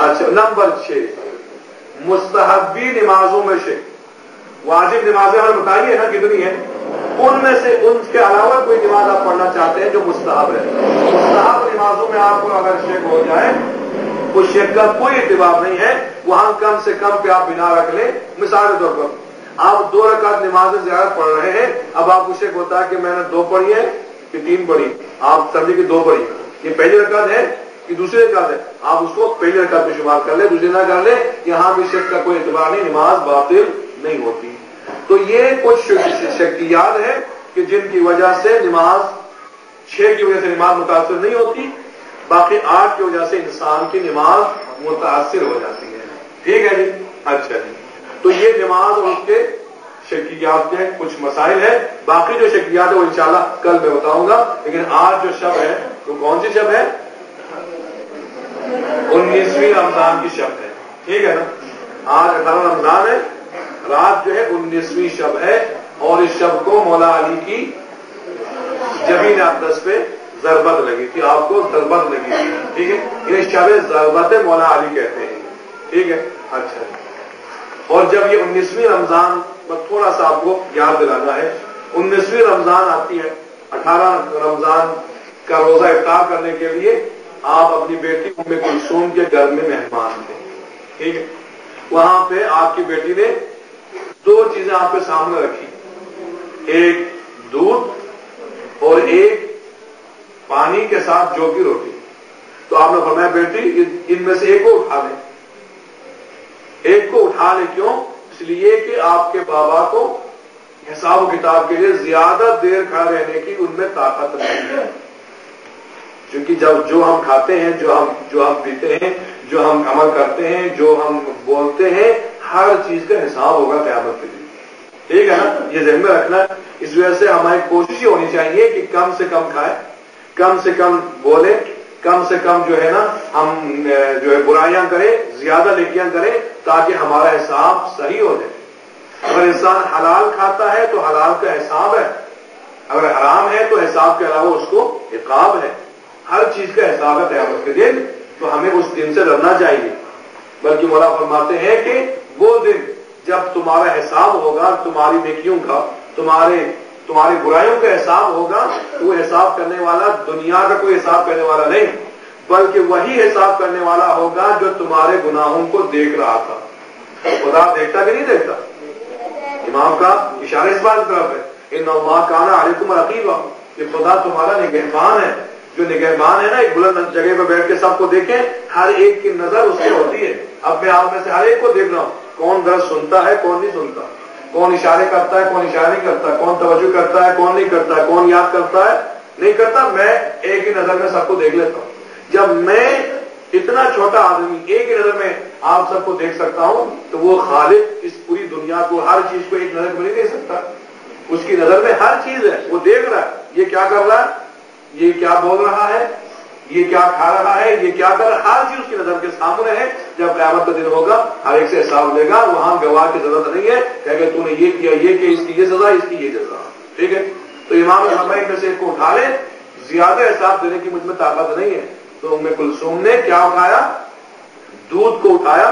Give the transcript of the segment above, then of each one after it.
اچھا نمبر 6 مستحبی نمازوں میں سے واجب نمازیں ہمیں بتائیے نا کتنی ہیں، ان میں سے ان کے علاوہ کوئی نماز آپ پڑھنا چاہتے ہیں جو مستحب ہے، مستحب نمازوں میں آپ کو اگر شک ہو جائے اس شک کا کوئی اعتبار نہیں ہے، وہاں کم سے کم پہ آپ بنا رکھ لیں۔ مثال کے طور پر آپ 2 رکعت نمازیں زیادہ پڑھ رہے ہیں، اب آپ کو شک ہوتا ہے کہ میں نے 2 پڑھی ہے کہ 3 پڑھی، آپ سمجھے کہ 2 پڑھی، یہ پہلی رکعت ہے کہ دوسری رکعت ہے، آپ اس کو پہلی رکعت میں شمار کر لیں، دوسری نہ کر لیں، یہاں بھی شک کا کوئی اعتبار نہیں، نماز باطل نہیں ہوتی۔ تو یہ کچھ شکیات ہیں کہ جن کی وجہ سے نماز 6 کی وجہ سے نماز متاثر نہیں ہوتی، باقی 8 کی وجہ سے انسان کی نماز متاثر ہو جاتی ہے۔ ٹھیک ہے جی، اچھا جی، تو یہ نماز اور اس کے شکیات کے کچھ مسائل ہیں، باقی جو شکیات ہے وہ انشاءاللہ کل میں بتاؤں گا، لیکن آج جو شب ہے وہ کون سی شب ہے؟ 19ویں رمضان کی شب ہے، ٹھیک ہے نا، آج 18 رمضان ہے، رات جو ہے 19ویں شب ہے، اور اس شب کو مولا علی کی جبین اقدس پہ ضربت لگی تھی، آپ کو ضربت لگی تھی، ٹھیک ہے، یہ شب ضربت مولا علی کہتے ہیں، ٹھیک ہے، اچھا، اور جب یہ 19ویں رمضان بس تھوڑا سا آپ کو یاد دلانا ہے، 19ویں رمضان آتی ہے، 18 رمضان کا روزہ افطار کرنے کے لیے آپ اپنی بیٹی ام کلثوم کے گھر میں مہمان تھے، ٹھیک ہے، وہاں پہ آپ کی بیٹی نے 2 چیزیں آپ کے سامنے رکھی، ایک دودھ اور ایک پانی کے ساتھ جو کی روٹی، تو آپ نے فرمایا بیٹی ان میں سے ایک کو اٹھا لیں، ایک کو اٹھا لیں، کیوں؟ اس لیے کہ آپ کے بابا کو حساب و کتاب کے لیے زیادہ دیر کھڑا رہنے کی ان میں طاقت نہیں ہے، کیونکہ جب جو ہم کھاتے ہیں، جو ہم پیتے ہیں، جو ہم عمل کرتے ہیں، جو ہم بولتے ہیں، ہر چیز کا حساب ہوگا قیامت کے دن، ٹھیک ہے نا، یہ ذہن میں رکھنا ہے۔ اس وجہ سے ہماری کوشش یہ ہونی چاہیے کہ کم سے کم کھائیں، کم سے کم بولیں، کم سے کم جو ہے نا ہم جو ہے برائیاں کریں، زیادہ نیکیاں کریں، تاکہ ہمارا حساب صحیح ہو جائے۔ اگر انسان حلال کھاتا ہے تو حلال کا حساب ہے، اگر حرام ہے تو حساب کے علاوہ اس کو عقاب ہے، ہر چیز کا حساب ہے قیامت کے دن، تو ہمیں اس دن سے ڈرنا چاہیے۔ بلکہ مولا فرماتے ہیں کہ وہ دن جب تمہارا حساب ہوگا، تمہاری نیکیوں کا، تمہاری برائیوں کا حساب ہوگا، تو وہ حساب کرنے والا دنیا کا کوئی حساب کرنے والا نہیں، بلکہ وہی حساب کرنے والا ہوگا جو تمہارے گناہوں کو دیکھ رہا تھا۔ خدا دیکھتا کہ نہیں دیکھتا؟ امام کا اشارہ اس بات کی طرف ہے، ان اللہ کان علیکم رقیبا، کہ خدا تمہارا نگہبان ہے، جو نگہبان ہے نا، ایک بلند جگہ پہ بیٹھ کے سب کو دیکھیں، ہر ایک کی نظر اس پہ ہوتی ہے، اب میں آپ میں سے ہر ایک کو دیکھ رہا ہوں، کون درس سنتا ہے، کون نہیں سنتا، کون اشارے کرتا ہے، کون اشارے نہیں کرتا، کون توجہ کرتا ہے، کون نہیں کرتا ہے، کون یاد کرتا ہے، نہیں کرتا، میں ایک ہی نظر میں سب کو دیکھ لیتا ہوں۔ جب میں اتنا چھوٹا آدمی ایک ہی نظر میں آپ سب کو دیکھ سکتا ہوں، تو وہ خالق اس پوری دنیا کو، ہر چیز کو ایک نظر میں نہیں دیکھ سکتا، اس کی نظر میں ہر چیز ہے، وہ دیکھ رہا ہے، یہ کیا کر رہا ہے، یہ کیا بول رہا ہے، یہ کیا کھا رہا ہے، یہ کیا کر رہا ہے، ہر چیز اس کی نظر کے سامنے ہے۔ جب قیامت کا دن ہوگا ہر ایک سے حساب لے گا، وہاں گواہ کی ضرورت نہیں ہے کہ تو نے یہ کیا، یہ کہ اس کی یہ سزا، اس کی یہ سزا، ٹھیک ہے۔ تو امام فرمایا میں سے ایک کو اٹھا لے، زیادہ حساب دینے کی مجھ میں طاقت نہیں ہے، تو ام کلثوم نے کیا اٹھایا؟ دودھ کو اٹھایا،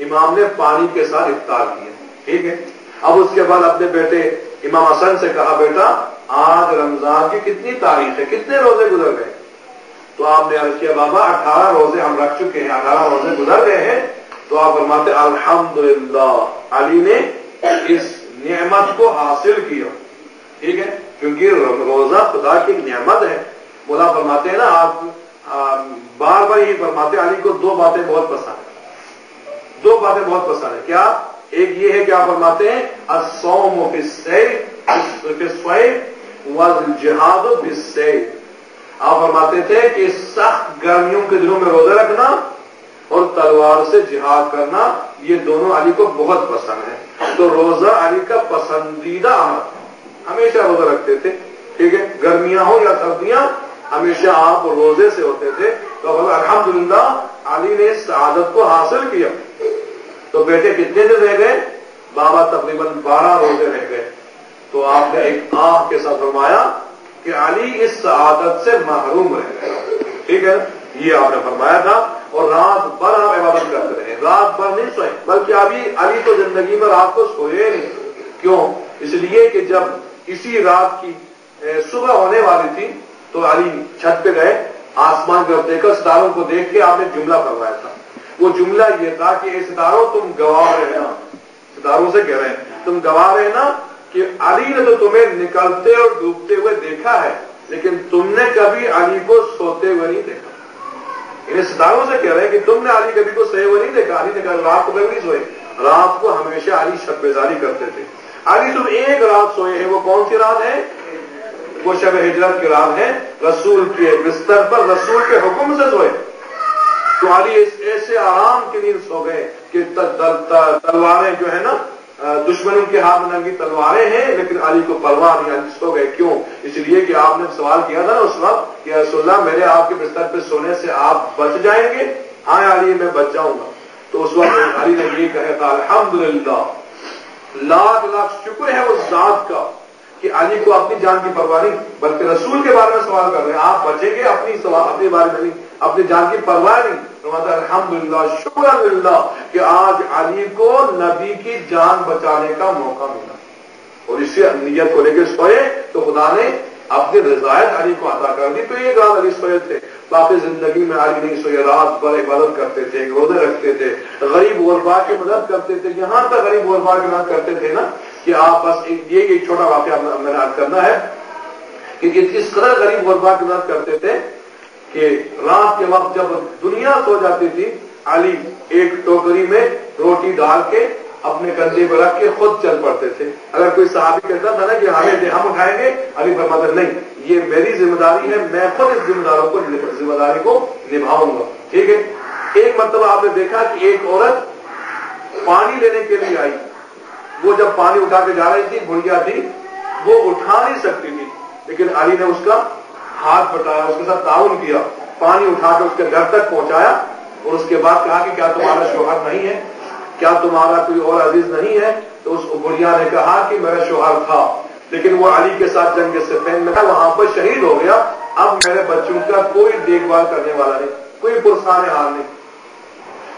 امام نے پانی کے ساتھ افطار کیا، ٹھیک ہے۔ اب اس کے بعد اپنے بیٹے امام حسن سے کہا بیٹا آج رمضان کی کتنی تاریخ ہے، کتنے روزے گزر گئے؟ تو آپ نے عرض کیا بابا 18 روزے ہم رکھ چکے ہیں، 18 روزے گزر گئے ہیں۔ تو آپ فرماتے الحمدللہ، علی نے اس نعمت کو حاصل کیا، ٹھیک ہے، کیونکہ روزہ خدا کی نعمت ہے۔ مولا فرماتے ہیں نا، آپ بار بار یہی فرماتے، علی کو 2 باتیں بہت پسند ہیں، 2 باتیں بہت پسند ہیں، کیا؟ ایک یہ ہے کہ آپ فرماتے ہیں الصوم فی الصیف والجہاد فی السیف، آپ فرماتے تھے کہ سخت گرمیوں کے دنوں میں روزہ رکھنا اور تلوار سے جہاد کرنا، یہ دونوں علی کو بہت پسند ہے۔ تو روزہ علی کا پسندیدہ عمل، ہمیشہ روزہ رکھتے تھے، ٹھیک ہے، گرمیاں ہو یا سردیاں، ہمیشہ آپ روزے سے ہوتے تھے۔ تو الحمدللہ علی نے اس سعادت کو حاصل کیا۔ تو بیٹے کتنے دن رہ گئے؟ بابا تقریباً 12 روزے رہ گئے۔ تو آپ نے ایک آنکھ کے ساتھ فرمایا کہ علی اس سعادت سے محروم رہ گئے، ٹھیک ہے، یہ آپ نے فرمایا تھا، اور رات بھر آپ عبادت کرتے नहीं सोए, बल्कि अभी अली तो जिंदगी में रात को सोए नहीं। क्यों? इसलिए कि जब इसी रात की सुबह होने वाली थी तो अली छत पे गए, आसमान की तरफ देखकर सितारों को देख के आपने जुमला करवाया था। वो जुमला ये था कि ए सितारों तुम गवाह रहे ना, सितारों से कह रहे हैं तुम गवाह रहे ना कि अली ने तो तुम्हें निकलते और डूबते हुए देखा है, लेकिन तुमने कभी अली को सोते हुए नहीं देखा। इन्हें सितारों से कह रहे हैं कि तुमने अली कभी को सोए हुए नहीं देखा। अली ने कहा रात को कभी नहीं सोए, रात को हमेशा अली शब-ए-बेजारी करते थे। अली तुम एक रात सोए हैं, वो कौन सी रात है? वो शब हिजरत की रात है। रसूल के बिस्तर पर रसूल के हुक्म से सोए। तो अली ऐसे आराम की नींद सो गए कि तलवारें जो है ना दुश्मनों के हाथ में नंगी तलवारें हैं, लेकिन अली को परवाह नहीं, अली सो गए। क्यों? इसलिए कि आपने सवाल किया था ना उस वक्त कि रसूलुल्लाह मेरे आपके बिस्तर पे सोने से आप बच जाएंगे? हाँ अली मैं बच जाऊंगा। तो उस वक्त अली ने ये कहा था अल्हम्दुलिल्लाह, लाख लाख शुक्र है उस जात का कि अली को अपनी जान की परवाह नहीं, बल्कि रसूल के बारे में सवाल कर रहे हैं। आप बचेंगे अपने बारे में नहीं, अपनी जान की परवाह नहीं। तो अल्हम्दुलिल्लाह शुक्र अल्लाह कि आज अली को नबी की जान बचाने का मौका मिला, और इसी नियत को लेकर सोए तो खुदा ने अपनी रजायत अली को अता कर दी। तो ये रात अली सोए थे, बाकी जिंदगी में अली नहीं सोए। रात भर इबादत करते थे, रोजे रखते थे, गरीब गुरबा की मदद करते थे। यहां तक गरीब गुरबा की मदद करते थे ना कि आप बस ये एक छोटा वाक्य मैंने याद करना है कि इस कदर गरीब गुरबा की मदद करते थे कि रात के वक्त जब दुनिया सो जाती थी, अली एक टोकरी में रोटी डाल के अपने कंधे पर रख के खुद चल पड़ते थे। अगर कोई सहाबी कहता था ना कि हम उठाएंगे, अली फरमाते नहीं, ये मेरी जिम्मेदारी है, मैं खुद इस जिम्मेदारी को निभाऊंगा। ठीक है। एक मतलब आपने देखा कि एक औरत पानी लेने के लिए आई, वो जब पानी उठा के जा रही थी, बुढ़िया थी, वो उठा नहीं सकती थी, लेकिन अली ने उसका हाथ बटाया, उसके साथ ताउन किया, पानी उठा के उसके घर तक पहुंचाया, और उसके बाद कहा कि क्या तुम्हारा शौहर नहीं है, क्या तुम्हारा कोई और अजीज नहीं है? तो उस बुढ़िया ने कहा कि मेरा शौहर था, लेकिन वो अली के साथ जंग सिफ़ीन में था, वहां पर शहीद हो गया। अब मेरे बच्चों का कोई देखभाल करने वाला नहीं, कोई पुरसाने हाल नहीं।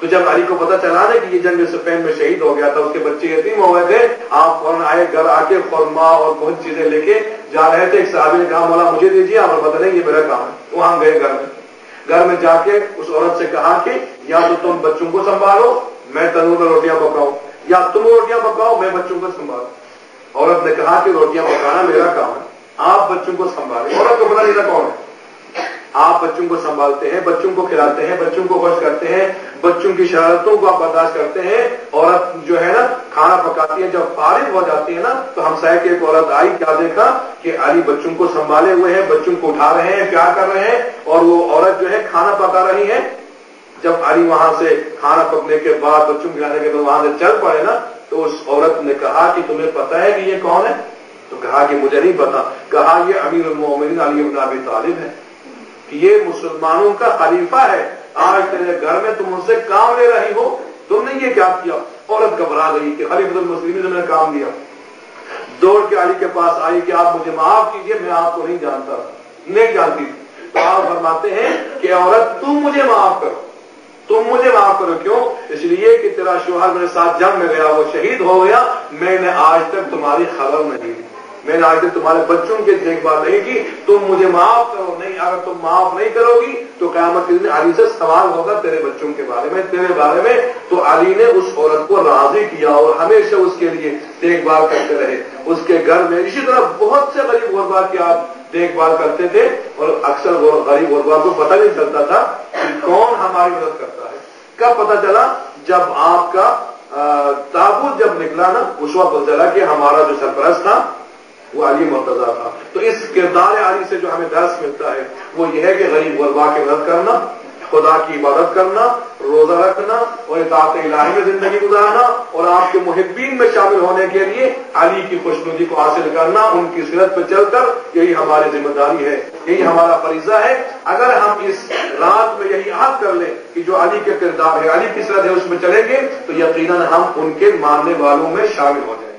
तो जब अली को पता चला ना कि ये जंग सिफ़ीन में शहीद हो गया था, उसके बच्चे यतीम हो गए थे, आप फौरन आए, घर आके खुरमा और बहुत चीजें लेके जा रहे थे। एक साहबी ने कहा मौला मुझे दीजिए, आप बता नहीं ये मेरा काम है। वहां गए घर में जाके उस औरत से कहा कि या तो तुम बच्चों को संभालो, मैं तंदूर में रोटियां पकाऊं, या तुम रोटियां पकाओ, मैं बच्चों को संभालू। औरत ने कहा कि रोटियां पकाना मेरा काम है, आप बच्चों को संभालें। औरत को पता नहीं था कौन है। आप बच्चों को संभालते हैं, बच्चों को खिलाते हैं, बच्चों को खुश करते हैं, बच्चों की शरारतों को आप बर्दाश्त करते हैं। औरत जो है ना खाना पकाती है, जब फारिग हो जाती है ना तो हमसाये की एक औरत आई, क्या देखा कि अली बच्चों को संभाले हुए हैं, बच्चों को उठा रहे हैं, प्यार कर रहे हैं, और वो औरत जो है खाना पका रही है। जब अली वहां से खाना पकने के बाद, बच्चों को खिलाने के बाद वहां से चल पड़े ना, तो उस औरत ने कहा कि तुम्हें पता है कि ये कौन है? तो कहा कि मुझे नहीं पता। कहा ये अमीरुल मोमिनीन अली इब्न अबी तालिब है, कि ये मुसलमानों का खलीफा है। आज तेरे घर में तुम उनसे काम ले रही हो, तुमने ये क्या किया? औरत घबरा गई कि खलीफतुल मुस्लिमीन ने काम दिया। दौड़ के अली के पास आई कि आप मुझे माफ कीजिए, मैं आपको नहीं जानती। तो आप फरमाते हैं कि औरत तुम मुझे माफ करो, तुम मुझे माफ करो। क्यों? इसलिए कि तेरा शौहर मेरे साथ जंग में गया, वो शहीद हो गया, मैंने आज तक तुम्हारी खबर नहीं ली, मैंने आज तक तुम्हारे बच्चों की देखभाल नहीं की, तुम मुझे माफ करो। नहीं, अगर तुम माफ नहीं करोगी तो क़यामत के दिन अली से सवाल होगा तेरे बच्चों के बारे में, तेरे बारे में। तो अली ने उस औरत को राजी किया और हमेशा उसके लिए देखभाल करते रहे। उसके घर में इसी तरह बहुत से गरीब गुरबा की आप देखभाल करते थे, और अक्सर गरीब गुरबा को पता नहीं चलता था कि कौन हमारी मदद करता है। कब पता चला? जब आपका ताबूत जब निकला ना, उस वक्त पता चला कि हमारा जो सरपरस्त था वो अली मुर्तजा था। तो इस किरदार अली से जो हमें दर्स मिलता है वो यह है कि गरीब गुरबा की मदद करना, खुदा की इबादत करना, रोजा रखना और इताअत इलाही में जिंदगी गुजारना, और आपके मुहिब्बीन में शामिल होने के लिए अली की खुशनुदी को हासिल करना, उनकी सीरत पर चलकर, यही हमारी जिम्मेदारी है, यही हमारा फरीजा है। अगर हम इस रात में यही याद कर लें कि जो अली के किरदार है, अली की सीरत है, उसमें चलेंगे तो यकीनन हम उनके मानने वालों में शामिल हो जाएंगे।